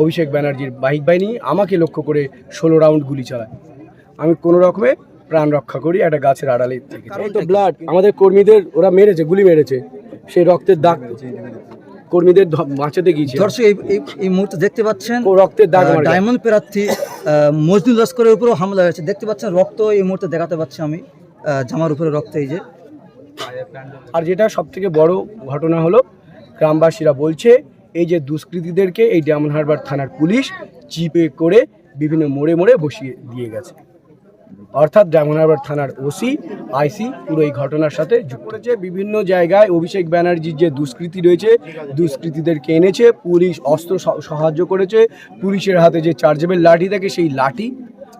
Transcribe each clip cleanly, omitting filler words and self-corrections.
অভিষেক ব্যানার্জির বাইক বাহিনী আমাকে লক্ষ্য করে 16 রাউন্ড গুলি চালায়। আমি কোনো রকমে প্রাণ রক্ষা করি একটা গাছের আড়ালে থেকে। কারণ তো ব্লাড, আমাদের কর্মীদের ওরা মেরেছে, গুলি মেরেছে, সেই রক্তের দাগ কর্মীদের বাঁচাতে গিয়েছে। দর্শক এই মুহূর্তে দেখতে পাচ্ছেন রক্তের দাগ ডায়মন্ড প্রার্থী মজনুল লস্করের উপরেও হামলা হয়েছে। দেখতে পাচ্ছেন রক্ত এই মুহূর্তে দেখাতে পাচ্ছি আমি, জামার উপরে রক্ত। এই যে, আর যেটা সব থেকে বড় ঘটনা হলো, গ্রামবাসীরা বলছে এই যে দুষ্কৃতীদেরকে এই ডায়মন্ড হারবার থানার পুলিশ জিপে করে বিভিন্ন মোড়ে মোড়ে বসিয়ে দিয়ে গেছে। অর্থাৎ ডায়মন্ড হারবার থানার ওসি, আইসি পুরো এই ঘটনার সাথে যুক্ত করেছে। বিভিন্ন জায়গায় অভিষেক ব্যানার্জির যে দুষ্কৃতী রয়েছে, দুষ্কৃতীদেরকে এনেছে, পুলিশ অস্ত্র সাহায্য করেছে, পুলিশের হাতে যে চার্জেবল লাঠি থাকে সেই লাঠি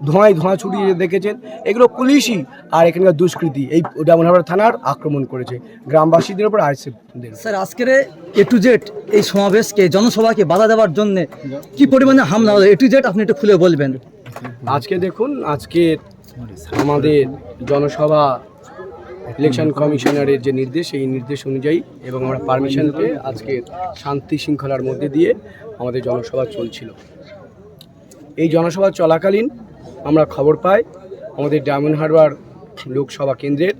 ধোঁয়ায় ধোঁয়া ছুটিয়ে দেখেছেন, এগুলো পুলিশই। আর এখানকার দুষ্কৃতী এই ডায়মন্ড হারবার থানার আক্রমণ করেছে গ্রামবাসীদের উপর। স্যার আজকের A to Z এই সমাবেশকে, জনসভাকে বাধা দেওয়ার জন্য কি পরিমাণে হামলা হলো A to Z আপনি একটু খুলে বলবেন। আজকে দেখুন, আজকে আমাদের জনসভা ইলেকশন কমিশনারের যে নির্দেশ, সেই নির্দেশ অনুযায়ী এবং আমরা পারমিশন পেয়ে আজকে শান্তি শৃঙ্খলার মধ্যে দিয়ে আমাদের জনসভা চলছিল। এই জনসভা চলাকালীন আমরা খবর পাই আমাদের ডায়মন্ড হারবার লোকসভা কেন্দ্রের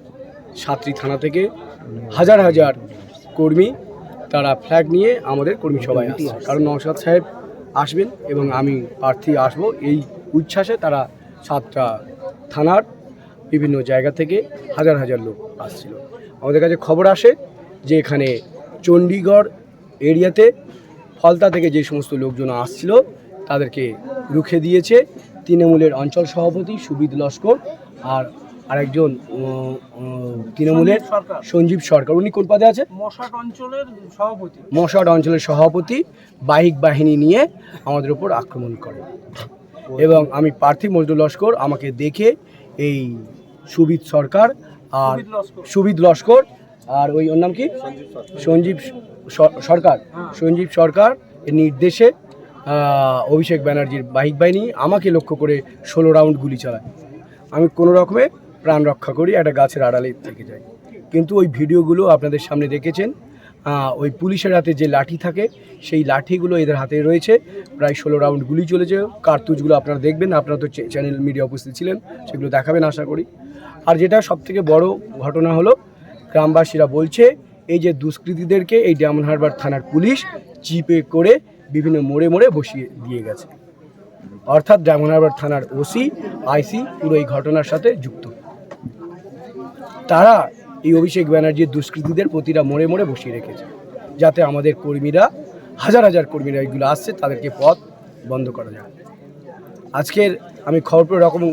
সাতটি থানা থেকে হাজার হাজার কর্মী তারা ফ্ল্যাগ নিয়ে আমাদের কর্মী সভায় আসছে। কারণ নওশাদ সাহেব আসবেন এবং আমি প্রার্থী আসব, এই উচ্ছ্বাসে তারা 7টা থানার বিভিন্ন জায়গা থেকে হাজার হাজার লোক আসছিল। আমাদের কাছে খবর আসে যে এখানে চণ্ডীগড় এরিয়াতে ফলতা থেকে যে সমস্ত লোকজন আসছিল তাদেরকে রুখে দিয়েছে তৃণমূলের অঞ্চল সভাপতি সুবিদ লস্কর আর আরেকজন তৃণমূলের সঞ্জীব সরকার। উনি কোন পদে আছে? মশাট অঞ্চলের সভাপতি বাইক বাহিনী নিয়ে আমাদের উপর আক্রমণ করে এবং আমি প্রার্থী মজনুল লস্কর, আমাকে দেখে এই সুবিদ লস্কর আর ওই ওর নাম কি সঞ্জীব সরকার এর নির্দেশে অভিষেক ব্যানার্জির বাইক বাহিনী আমাকে লক্ষ্য করে 16 রাউন্ড গুলি চালায়। আমি কোনো রকমে প্রাণ রক্ষা করি একটা গাছের আড়ালে থেকে যাই। কিন্তু ওই ভিডিওগুলো আপনাদের সামনে দেখেছেন, ওই পুলিশের হাতে যে লাঠি থাকে সেই লাঠিগুলো এদের হাতে রয়েছে। প্রায় 16 রাউন্ড গুলি চলেছে। কার্তুজগুলো আপনারা দেখবেন, আপনারা তো চ্যানেল মিডিয়া উপস্থিত ছিলেন, সেগুলো দেখাবেন আশা করি। আর যেটা সবথেকে বড় ঘটনা হলো, গ্রামবাসীরা বলছে এই যে দুষ্কৃতীদেরকে এই ডায়মন্ড হারবার থানার পুলিশ জিপে করে বিভিন্ন মোড়ে মোড়ে বসিয়ে দিয়ে গেছে। অর্থাৎ ডায়মন্ড হারবার থানার ওসি, আইসি পুরো এই ঘটনার সাথে যুক্ত। তারা এই অভিষেক ব্যানার্জির দুষ্কৃতীদের প্রতিটা মোড়ে মোড়ে বসিয়ে রেখেছে, যাতে আমাদের কর্মীরা, হাজার হাজার কর্মীরা এগুলো আসছে, তাদেরকে পথ বন্ধ করা যায়। আজকের আমি খবরপুর রকম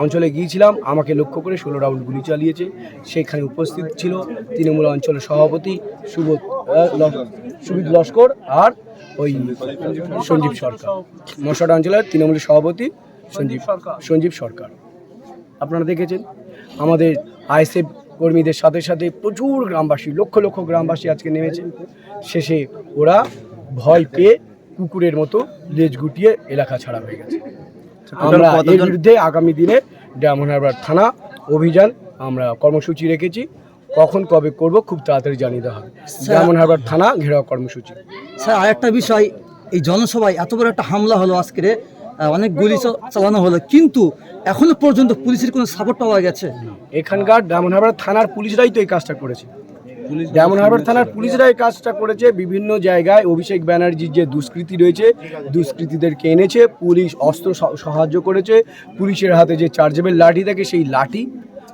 অঞ্চলে গিয়েছিলাম, আমাকে লক্ষ্য করে 16 রাউন্ড গুলি চালিয়েছে। সেখানে উপস্থিত ছিল তৃণমূল অঞ্চলের সভাপতি সুবিদ লস্কর আর ওই সঞ্জীব সরকার, মশাট অঞ্চলের তৃণমূলের সভাপতি সঞ্জীব সরকার। আপনারা দেখেছেন আমাদের আইএসএফ কর্মীদের সাথে সাথে প্রচুর গ্রামবাসী, লক্ষ লক্ষ গ্রামবাসী আজকে নেমেছে। শেষে ওরা ভয় পেয়ে কুকুরের মতো লেজ গুটিয়ে এলাকা ছাড়া হয়ে গেছে। আমরা এর বিরুদ্ধে আগামী দিনে ডায়মন্ড হারবার থানা অভিযান আমরা কর্মসূচি রেখেছি। কখন কবে করব খুব তাড়াতাড়ি জানিয়ে দেওয়া হবে। ডায়মন্ড হারবার থানা ঘেরাও কর্মসূচি। স্যার আরেকটা বিষয়, এই জনসভায় এত বড় একটা হামলা হলো, আজকে অনেক গুলি চালানো হলো, কিন্তু এখনো পর্যন্ত পুলিশের কোনো সাপোর্ট পাওয়া গেছে? এখানকার ডায়মন্ড হারবার থানার পুলিশরাই তো এই কাজটা করেছে। ডায়মন্ড হারবার থানার পুলিশরা এই কাজটা করেছে। বিভিন্ন জায়গায় অভিষেক ব্যানার্জির যে দুষ্কৃতী রয়েছে, দুষ্কৃতীদেরকে এনেছে, পুলিশ অস্ত্র সাহায্য করেছে, পুলিশের হাতে যে চার্জেবল লাঠি থাকে সেই লাঠি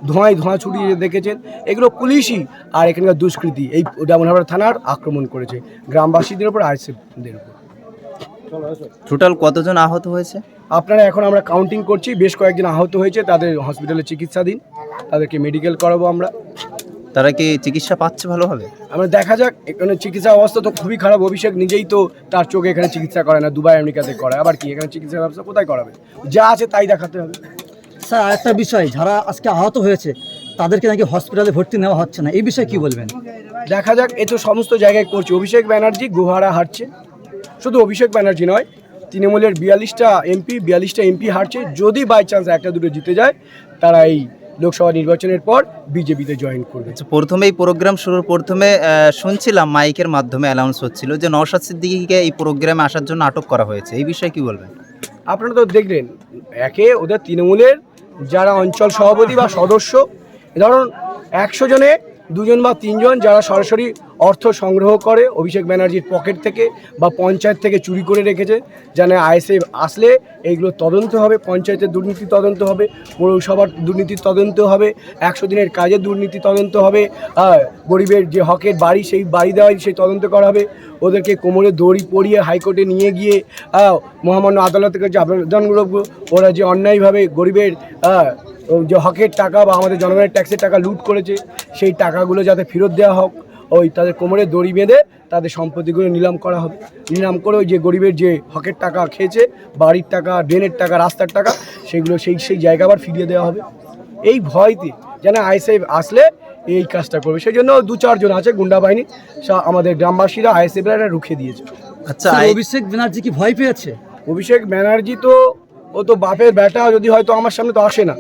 ধোঁয়ায় ধোঁয়া ছুটিয়ে দেখেছেন, এগুলো পুলিশই। আর এখানকার দুষ্কৃতী এই ডায়মন্ড হারবার থানার আক্রমণ করেছে গ্রামবাসীদের উপর, আইএসএফদের উপর। টোটাল কতজন আহত হয়েছে? আপনারা এখন আমরা কাউন্টিং করছি, বেশ কয়েকজন আহত হয়েছে, তাদের হসপিটালে চিকিৎসাধীন, তাদেরকে মেডিকেল করাবো আমরা। তারা কি চিকিৎসা পাচ্ছে ভালোভাবে? আমরা দেখা যাক। এখানে চিকিৎসা অবস্থা তো খুবই খারাপ। অভিষেক নিজেই তো তার চোখে এখানে চিকিৎসা করে না, দুবাই আমেরিকাতে করায়, আবার কি এখানে চিকিৎসা ব্যবস্থা কোথায় করাবে? যা আছে তাই দেখাতে হবে। স্যার আরেকটা বিষয়, যারা আজকে আহত হয়েছে তাদেরকে নাকি হসপিটালে ভর্তি নেওয়া হচ্ছে না, এই বিষয়ে কি বলবেন? দেখা যাক, এ তো সমস্ত জায়গায় করছে। অভিষেক ব্যানার্জি গোহারা হারছে, শুধু অভিষেক ব্যানার্জি নয়, তৃণমূলের 42টা এমপি হারছে। যদি বাই চান্স একটা দুটো জিতে যায়, তারা এই লোকসভা নির্বাচনের পর বিজেপিতে জয়েন করবে। আচ্ছা, প্রথমেই প্রোগ্রাম শুরুর প্রথমে শুনছিলাম মাইকের মাধ্যমে অ্যানাউন্স হচ্ছিল যে নওশাদ সিদ্দিকীকে এই প্রোগ্রামে আসার জন্য আটক করা হয়েছে, এই বিষয়ে কি বলবেন? আপনারা তো দেখলেন ওদের তৃণমূলের যারা অঞ্চল সভাপতি বা সদস্য, ধরুন 100 জনে 2 জন বা 3 জন যারা সরাসরি অর্থ সংগ্রহ করে অভিষেক ব্যানার্জির পকেট থেকে বা পঞ্চায়েত থেকে চুরি করে রেখেছে, জানে আইএসএফ আসলে এইগুলো তদন্ত হবে, পঞ্চায়েতের দুর্নীতি তদন্ত হবে, পৌরসভার দুর্নীতির তদন্ত হবে, 100 দিনের কাজের দুর্নীতি তদন্ত হবে, গরিবের যে হকের বাড়ি সেই বাড়ি দেওয়াই সেই তদন্ত করা হবে। ওদেরকে কোমরে দড়ি পরিয়ে হাইকোর্টে নিয়ে গিয়ে মহামান্য আদালতের কাছে আবেদন করব, ওরা যে অন্যায়ভাবে গরিবের যে হকের টাকা বা আমাদের জনগণের ট্যাক্সের টাকা লুট করেছে সেই টাকাগুলো যাতে ফেরত দেওয়া হোক, ওই তাদের কোমরে দড়ি বেঁধে তাদের সম্পত্তিগুলো নিলাম করা হবে। নিলাম করে ওই যে গরিবের যে হকের টাকা খেয়েছে, বাড়ির টাকা, ড্রেনের টাকা, রাস্তার টাকা, সেগুলো সেই জায়গা আবার ফিরিয়ে দেওয়া হবে। এই ভয়তে যেন আইএসএফ আসলে এই কাজটা করবে, সেই জন্য 2-4 জন আছে গুন্ডা বাহিনী, আমাদের গ্রামবাসীরা আইএসএফরা রুখে দিয়েছে। আচ্ছা, অভিষেক ব্যানার্জি কি ভয় পেয়েছে? অভিষেক ব্যানার্জি তো ও তো বাপের বেটা, যদি হয়তো আমার সামনে তো আসে না,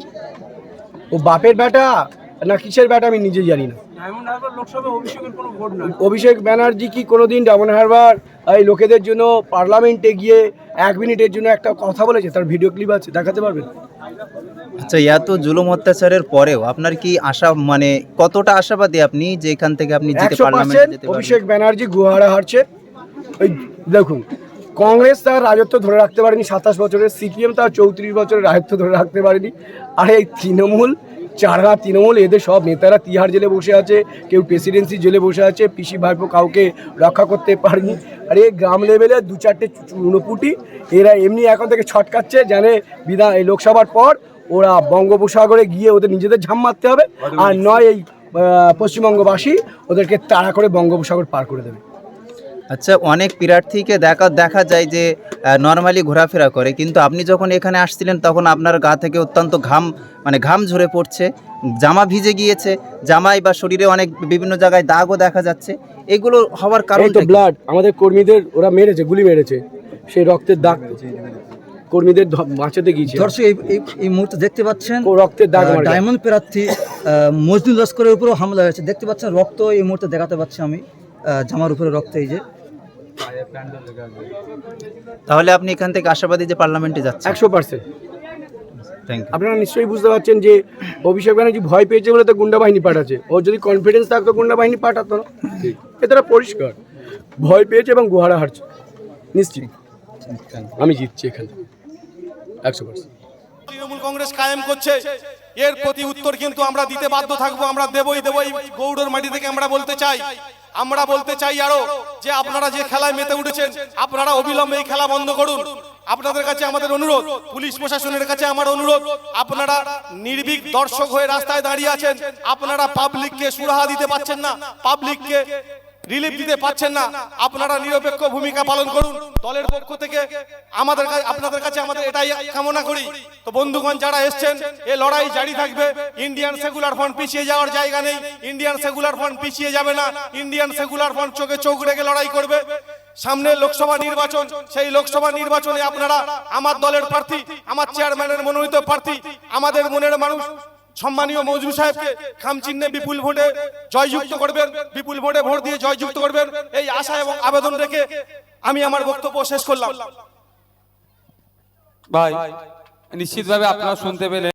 ও বাপের বেটা না কিসের বেটা আমি নিজে জানি না। অভিষেক ব্যানার্জি কি কোনোদিন ডায়মন্ড হারবার এই লোকেদের জন্য পার্লামেন্টে গিয়ে 1 মিনিটের জন্য একটা কথা বলেছে? তার ভিডিও ক্লিপ আছে, দেখাতে পারবেন? আচ্ছা, এত জুলুম অত্যাচারের পরেও আপনার কি আশা, মানে কতটা আশাবাদী আপনি যে এখান থেকে আপনি জিতে পার্লামেন্টে 100% যেতে পারবেন? অভিষেক ব্যানার্জি গুহারা হারছে। ওই দেখুন, কংগ্রেস তার রাজত্ব ধরে রাখতে পারেনি 27 বছরের, সিপিএম তার 34 বছরের রাজত্ব ধরে রাখতে পারেনি, আর এই তৃণমূল, চারা তৃণমূল, এদের সব নেতারা তিহার জেলে বসে আছে, কেউ প্রেসিডেন্সি জেলে বসে আছে, পিসি ভাইপো কাউকে রক্ষা করতে পারেনি। আর এই গ্রাম লেভেলে 2-4টে চুনোপুটি এরা এমনি এখন থেকে ছটকাচ্ছে, জানে এই লোকসভার পর ওরা বঙ্গোপসাগরে গিয়ে ওদের নিজেদের ঝাম মারতে হবে, আর নয় এই পশ্চিমবঙ্গবাসী ওদেরকে তাড়া করে বঙ্গোপসাগর পার করে দেবে। আচ্ছা, অনেক প্রার্থীকে দেখা যায় যে নর্মালি ঘোরাফেরা করে, কিন্তু আপনি যখন এখানে আসছিলেন তখন আপনার গা থেকে অত্যন্ত ঘাম ঝরে পড়ছে, জামা ভিজে গিয়েছে, জামাই বা শরীরে অনেক বিভিন্ন জায়গায় দাগও দেখা যাচ্ছে। এগুলো হওয়ার কারণ তো ব্লাড, আমাদের কর্মীদের ওরা মেরেছে, গুলি মেরেছে, সেই রক্তের দাগ কর্মীদের বাঁচাতে গিয়েছে। দর্শক এই মুহূর্তে দেখতে পাচ্ছেন ও রক্তের দাগ, ডায়মন্ড প্রার্থী মজদুর লস্করের উপরেও হামলা হয়েছে। দেখতে পাচ্ছেন রক্ত এই মুহূর্তে দেখাতে পাচ্ছি আমি, জামার উপরে রক্ত। এই যে তাহলে আপনি এখান থেকে আশাবাদী যে পার্লামেন্টে যাচ্ছেন? 100%। Thank you. আপনারা নিশ্চয়ই বুঝতে পারছেন যে অভিষেক ব্যানার্জি ভয় পেয়েছে বলে তো গুন্ডা বাহিনী পাঠাচ্ছে। ওর যদি কনফিডেন্স থাকতো গুন্ডা বাহিনী পাঠাতো না। এটা পরিষ্কার ভয় পেয়েছে এবং গুহারা হারছে নিশ্চিত। আমি জিতছি এখানে 100%। তৃণমূল কংগ্রেস কায়েম করছে, এর প্রতি উত্তর কিন্তু আমরা দিতে বাধ্য থাকবো, আমরা দেবই। গৌড়ের মাটি থেকে আমরা বলতে চাই আরো যে আপনারা যে খেলায় মেতে উঠেছেন, আপনারা অবিলম্বে এই খেলা বন্ধ করুন। আপনাদের কাছে আমাদের অনুরোধ, পুলিশ প্রশাসনের কাছে আমার অনুরোধ, আপনারা নির্ভীক দর্শক হয়ে রাস্তায় দাঁড়িয়ে আছেন, আপনারা পাবলিককে সুরাহা দিতে পারছেন না, পাবলিককে রিলিফ দিতে পারছেন না, আপনারা নিরপেক্ষ ভূমিকা পালন করুন। দলের পক্ষ থেকে আপনাদের কাছে আমাদের এটাই কামনা করি। তো বন্ধুগণ যারা এসছেন, এই লড়াই জারি থাকবে। ইন্ডিয়ান সেকুলার ফ্রন্ট পিছিয়ে যাওয়ার জায়গা নেই, ইন্ডিয়ান সেকুলার ফ্রন্ট পিছিয়ে যাবে না। ইন্ডিয়ান সেকুলার ফ্রন্ট চোখে চোখ রেখে লড়াই করবে। সামনে লোকসভা নির্বাচন, সেই লোকসভা নির্বাচনে আপনারা আমার দলের প্রার্থী, আমার চেয়ারম্যানের মনোনীত প্রার্থী, আমাদের মনের মানুষ সম্মানীয় মজনু সাহেবকে খামচিহ্নে বিপুল ভোটে জয়যুক্ত করবেন, বিপুল ভোটে ভোট দিয়ে জয়যুক্ত করবেন, এই আশা এবং আবেদন রেখে আমি আমার বক্তব্য শেষ করলাম। ভাই নিশ্চিতভাবে আপনারা শুনতে পেলেন।